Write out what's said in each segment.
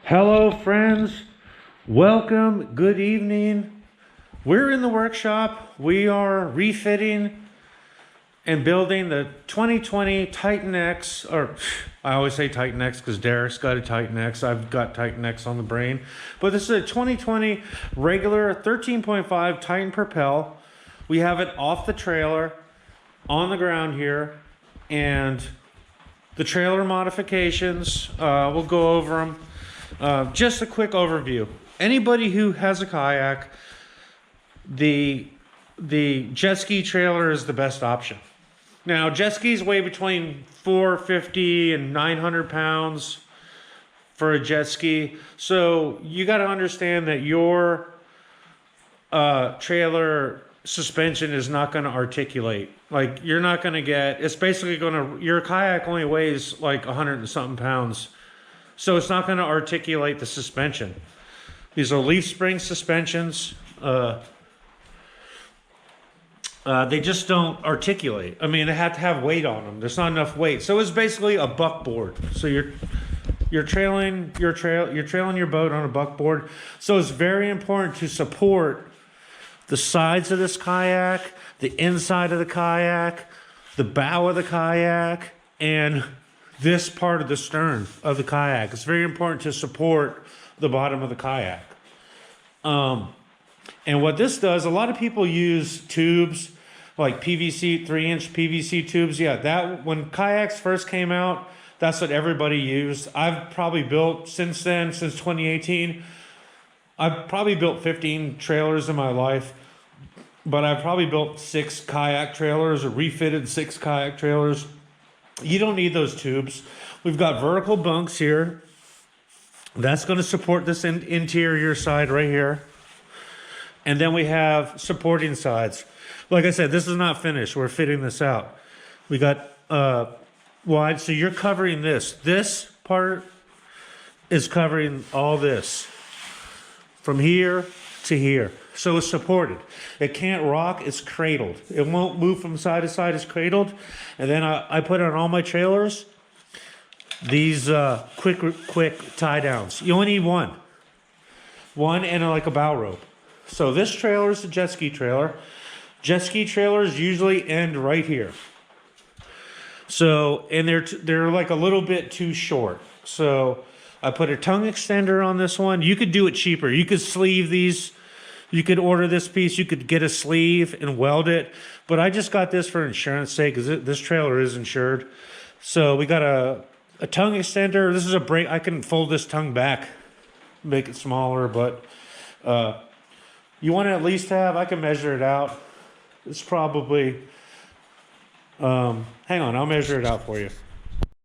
Hello, friends. Welcome. Good evening. We're in the workshop. We are refitting and building the 2020 Titan X, or I always say Titan X because Derek's got a Titan X. I've got Titan X on the brain. But this is a 2020 regular 13.5 Titan Propel. We have it off the trailer on the ground here. And the trailer modifications, we'll go over them. Just a quick overview. Anybody who has a kayak, the jet ski trailer is the best option. Now, jet skis weigh between 450 and 900 pounds for a jet ski. So you got to understand that your trailer suspension is not going to articulate. Like, you're not going to get, it's basically going to, your kayak only weighs like 100 and something pounds. So it's not going to articulate the suspension. These are leaf spring suspensions. They just don't articulate. I mean, they have to have weight on them. There's not enough weight. So it's basically a buckboard. So you're trailing your boat on a buckboard. So it's very important to support the sides of this kayak, the inside of the kayak, the bow of the kayak, and this part of the stern of the kayak. It's very important to support the bottom of the kayak. And what this does, a lot of people use tubes like PVC, 3-inch PVC tubes. Yeah, that when kayaks first came out, that's what everybody used. I've probably built since then, since 2018, I've probably built 15 trailers in my life, but I've probably built 6 kayak trailers or refitted 6 kayak trailers. You don't need those tubes. We've got vertical bunks here. That's going to support this interior side right here. And then we have supporting sides. Like I said, this is not finished. We're fitting this out. We got wide, so you're covering this. This part is covering all this from here to here. So it's supported. It can't rock, it's cradled. It won't move from side to side, it's cradled. And then I put on all my trailers these quick tie downs. You only need one. One and like a bow rope. So this trailer is a jet ski trailer. Jet ski trailers usually end right here. So, and they're like a little bit too short. So I put a tongue extender on this one. You could do it cheaper. You could sleeve these. You could order this piece. You could get a sleeve and weld it. But I just got this for insurance sake because this trailer is insured. So we got a tongue extender. This is a brake. I can fold this tongue back, make it smaller. But you want to at least have, I can measure it out. It's probably, hang on, I'll measure it out for you.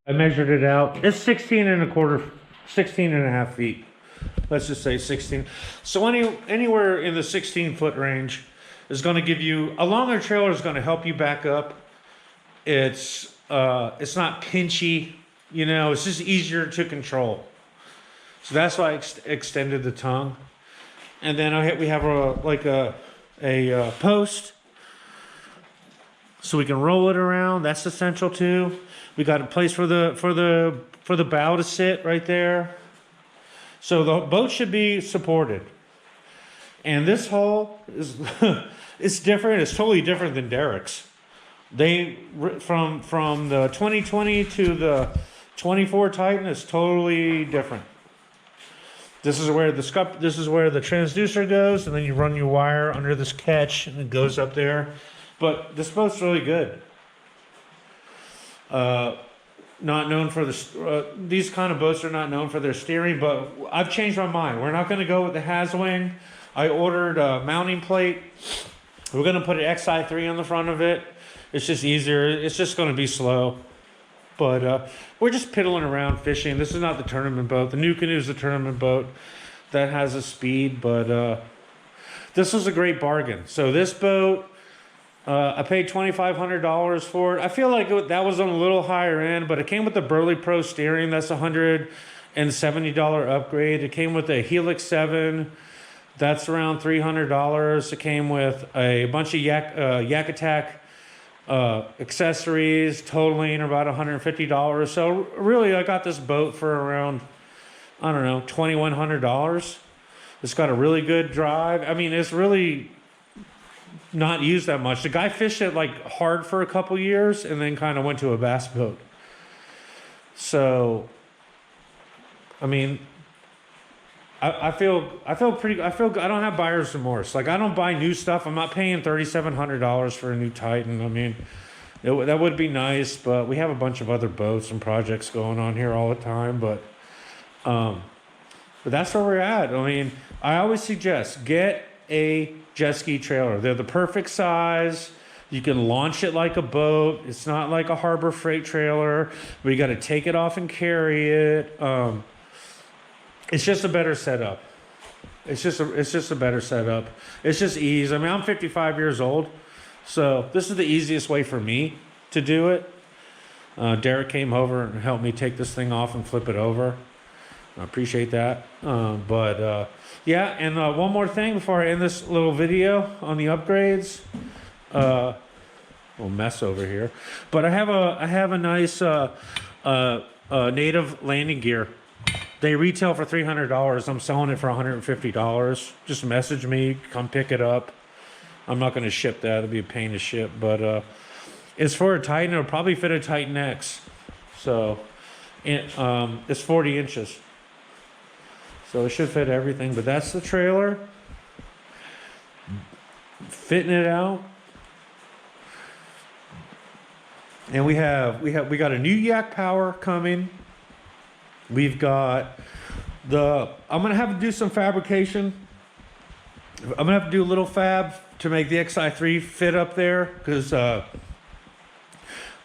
I measured it out. It's 16 and a half feet. Let's just say 16. So anywhere in the 16-foot range is going to give you, a longer trailer is going to help you back up. It's not pinchy, you know, it's just easier to control. So that's why I extended the tongue. And then we have a post so we can roll it around. That's essential too. We got a place for the bow to sit right there. So the boat should be supported. And this hull is it's different. It's totally different than Derek's. They from the 2020 to the 24 Titan is totally different. This is where the transducer goes, and then you run your wire under this catch, and it goes up there. But this boat's really good. Not known for these kind of boats are not known for their steering, but I've changed my mind. We're not going to go with the Haswing. I ordered a mounting plate. We're going to put an XI3 on the front of it. It's just easier. It's just going to be slow. But we're just piddling around fishing. This is not the tournament boat. The New Canoe is the tournament boat that has a speed, but this was a great bargain. So this boat, I paid $2,500 for it. I feel like that was on a little higher end, but it came with the Burley Pro steering. That's a $170 upgrade. It came with a Helix 7. That's around $300. It came with a bunch of Yak Attack accessories, totaling about $150. So really, I got this boat for around I don't know, $2,100. It's got a really good drive. I mean, it's really not used that much. The guy fished it like hard for a couple years and then kind of went to a bass boat. So, I mean, I feel I don't have buyer's remorse. Like, I don't buy new stuff. I'm not paying $3,700 for a new Titan. I mean, that would be nice, but we have a bunch of other boats and projects going on here all the time. But that's where we're at. I mean, I always suggest get a jet ski trailer. They're the perfect size. You can launch it like a boat. It's not like a Harbor Freight trailer where you got to take it off and carry it. It's just a better setup. It's just a better setup. It's just ease. I mean, I'm 55 years old, so this is the easiest way for me to do it. Derek came over and helped me take this thing off and flip it over. I appreciate that. Yeah, and one more thing before I end this little video on the upgrades. Little mess over here, but I have a nice native landing gear. They retail for $300. I'm selling it for $150. Just message me, come pick it up. I'm not going to ship that. It'll be a pain to ship, but it's for a Titan. It'll probably fit a Titan X. So it's 40 inches. So it should fit everything, but that's the trailer. Fitting it out. And we got a new yak power coming. We've got I'm gonna have to do some fabrication. I'm gonna have to do a little fab to make the XI3 fit up there, because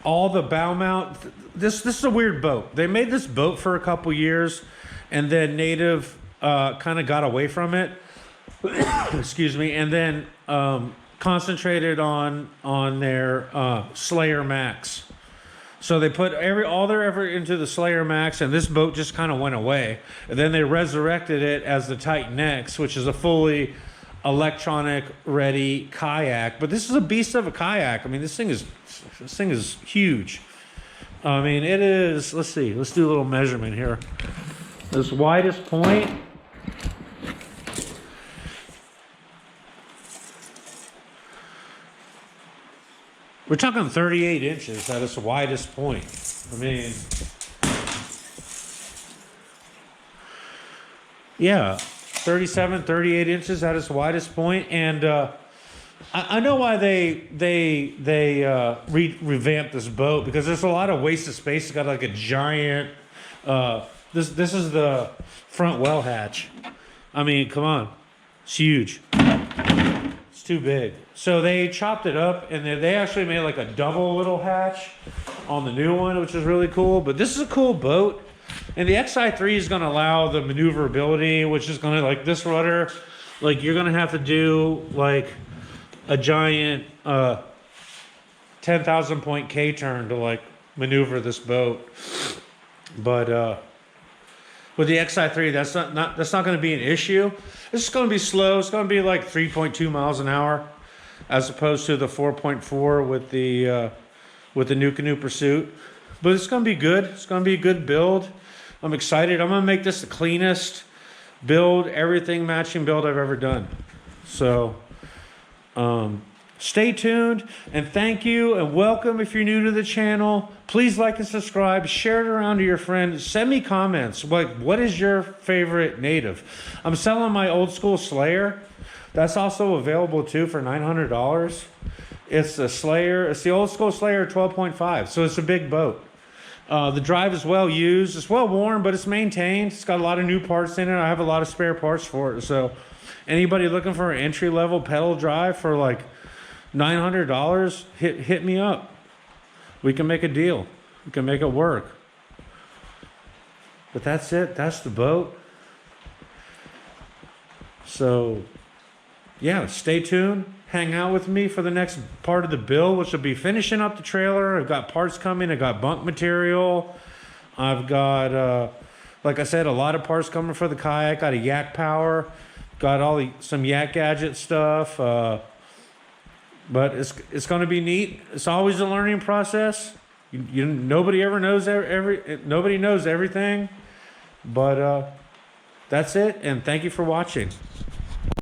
all the bow mount. This is a weird boat. They made this boat for a couple years, and then Native kind of got away from it. Excuse me, and then concentrated on their Slayer Max. So they put all their effort into the Slayer Max, and this boat just kind of went away. And then they resurrected it as the Titan X, which is a fully electronic ready kayak. But this is a beast of a kayak. I mean, this thing is huge. I mean, it is. Let's see. Let's do a little measurement here. This widest point. We're talking 38 inches at its widest point. I mean, yeah, 37, 38 inches at its widest point. And I know why they revamped this boat, because there's a lot of wasted space. It's got like a giant. This is the front well hatch. I mean, come on, it's huge. It's too big. So they chopped it up, and they actually made like a double little hatch on the new one, which is really cool. But this is a cool boat. And the XI3 is going to allow the maneuverability, which is going to, like, this rudder, like, you're going to have to do like a giant 10,000 point K-turn to like maneuver this boat. But with the XI3, that's not going to be an issue. It's just going to be slow. It's going to be like 3.2 miles an hour, as opposed to the 4.4 with the New Canoe Pursuit. But it's going to be good. It's going to be a good build. I'm excited. I'm going to make this the cleanest build, everything matching build I've ever done. So stay tuned, and thank you, and welcome if you're new to the channel. Please like and subscribe. Share it around to your friends. Send me comments. Like, what is your favorite native? I'm selling my old school Slayer. That's also available too for $900. It's the Slayer. It's the old school Slayer 12.5. So it's a big boat. The drive is well used. It's well worn, but it's maintained. It's got a lot of new parts in it. I have a lot of spare parts for it. So anybody looking for an entry level pedal drive for like $900, hit me up. We can make a deal. We can make it work. But that's it. That's the boat. So yeah, stay tuned. Hang out with me for the next part of the build, which will be finishing up the trailer. I've got parts coming. I've got bunk material. I've got, like I said, a lot of parts coming for the kayak. Got a yak power. Got some yak gadget stuff. But it's going to be neat. It's always a learning process. Nobody ever knows nobody knows everything. But That's it, and thank you for watching.